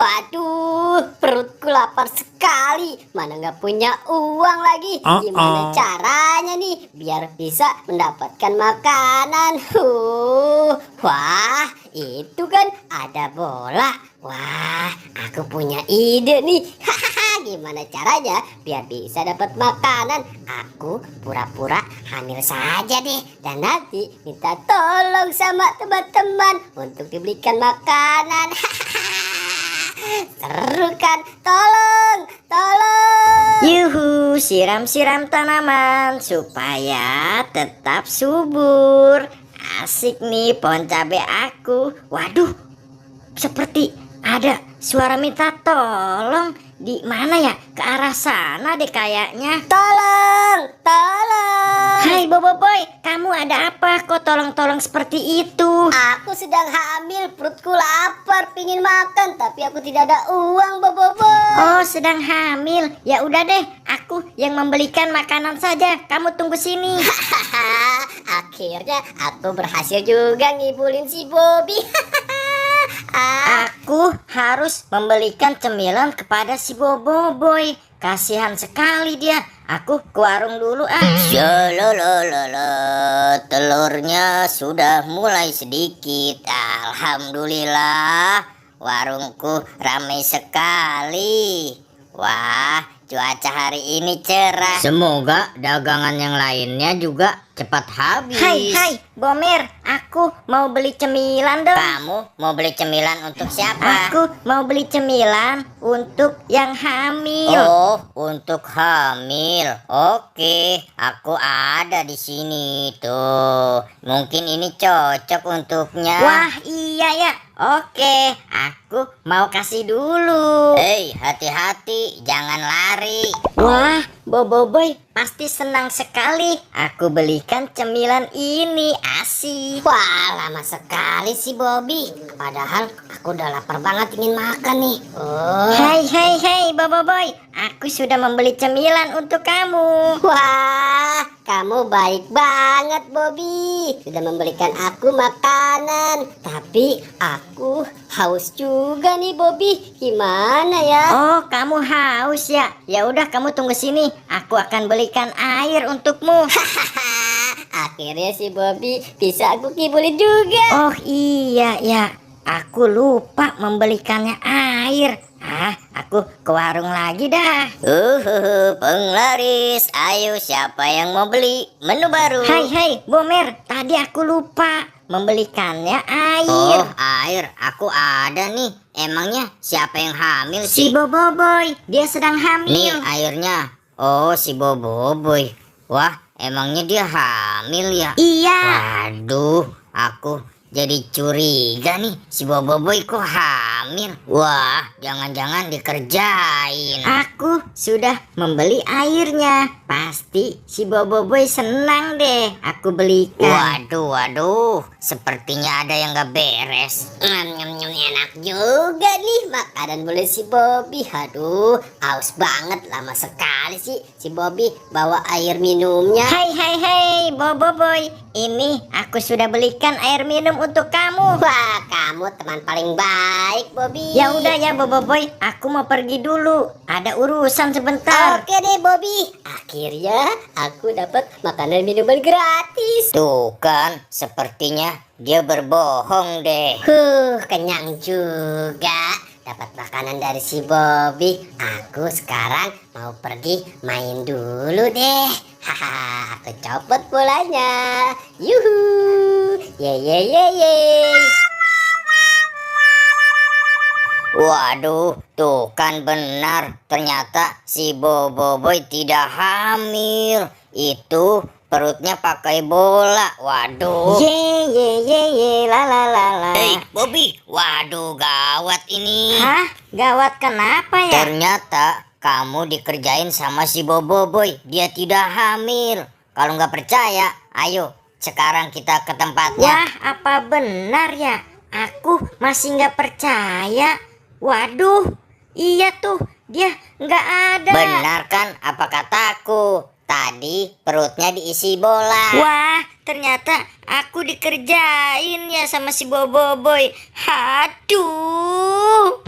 Waduh, perutku lapar sekali. Mana nggak punya uang lagi. Gimana caranya nih biar bisa mendapatkan makanan? Wah, itu kan ada bola. Wah, aku punya ide nih. Hahaha, gimana caranya biar bisa dapat makanan? Aku pura-pura hamil saja deh, dan nanti minta tolong sama teman-teman untuk dibelikan makanan. Seru kan? Tolong, tolong. Yuhu, siram-siram tanaman supaya tetap subur. Asik nih pohon cabai aku. Waduh, seperti ada suara minta tolong. Di mana ya? Ke arah sana deh kayaknya. Tolong, tolong. Hai Boboiboy, kamu ada apa? Kok tolong-tolong seperti itu? Aku sedang hamil, perutku lapar, pingin makan, tapi aku tidak ada uang, Boboiboy. Oh, sedang hamil. Ya udah deh, aku yang membelikan makanan saja. Kamu tunggu sini. Akhirnya aku berhasil juga ngibulin si Bobby. Aku harus membelikan cemilan kepada si Boboiboy. Kasihan sekali dia. Aku ke warung dulu ah. Shololololo, telurnya sudah mulai sedikit. Alhamdulillah, warungku ramai sekali. Wah, cuaca hari ini cerah. Semoga dagangan yang lainnya juga cepat habis. Hai Bomer, aku mau beli cemilan dong. Kamu mau beli cemilan untuk siapa? Aku mau beli cemilan untuk yang hamil. Oh, untuk hamil. Oke, aku ada di sini tuh. Mungkin ini cocok untuknya. Wah, iya ya. Oke, aku mau kasih dulu. Hei, hati-hati, jangan lari. Wah, Boboiboy pasti senang sekali. Aku belikan cemilan ini, asik. Wah, lama sekali si Bobby. Padahal aku udah lapar banget ingin makan nih. Hai Boboiboy, aku sudah membeli cemilan untuk kamu. Wah, kamu baik banget, Bobby. Sudah memberikan aku makanan. Tapi aku haus juga nih, Bobby. Gimana ya? Oh, kamu haus ya? Ya udah, kamu tunggu sini. Aku akan belikan air untukmu. Akhirnya si Bobby bisa aku kibulin juga. Oh iya ya, aku lupa membelikannya air. Aku ke warung lagi dah. Penglaris, ayo siapa yang mau beli menu baru? Hai Bomer, tadi aku lupa membelikannya air. Oh, air, aku ada nih. Emangnya siapa yang hamil Si sih? Boboiboy, dia sedang hamil. Nih airnya. Oh, si Boboiboy. Wah, emangnya dia hamil ya? Iya. Waduh, aku jadi curiga nih, si Boboiboy kok hamil? Wah, jangan-jangan dikerjain. Aku sudah membeli airnya. Pasti si Boboiboy senang deh aku belikan. Waduh, sepertinya ada yang gak beres. Enak juga nih makanan boleh si Bobby. Aduh, haus banget. Lama sekali sih si Bobby bawa air minumnya. Hai Boboiboy, ini aku sudah belikan air minum untuk kamu. Wah, kamu teman paling baik, Bobby. Ya udah ya Boboiboy, aku mau pergi dulu. Ada urusan sebentar. Oke deh, Bobby. Akhirnya aku dapat makanan minuman gratis. Tuh kan, sepertinya dia berbohong deh. Kenyang juga. Dapat makanan dari si Bobby. Aku sekarang mau pergi main dulu deh. Haha, aku copot bolanya. Yuhu. Ye. Waduh, tuh kan benar. Ternyata si Boboiboy tidak hamil. Itu perutnya pakai bola. Waduh. Ye la. Hei, Bobby. Waduh, gawat ini. Hah? Gawat kenapa ya? Ternyata kamu dikerjain sama si Boboiboy. Dia tidak hamil. Kalau nggak percaya, ayo sekarang kita ke tempatnya. Wah, apa benar ya? Aku masih nggak percaya. Waduh, iya tuh, dia nggak ada. Benar kan apa kataku? Tadi perutnya diisi bola. Wah, ternyata aku dikerjain ya sama si Boboiboy. Aduh.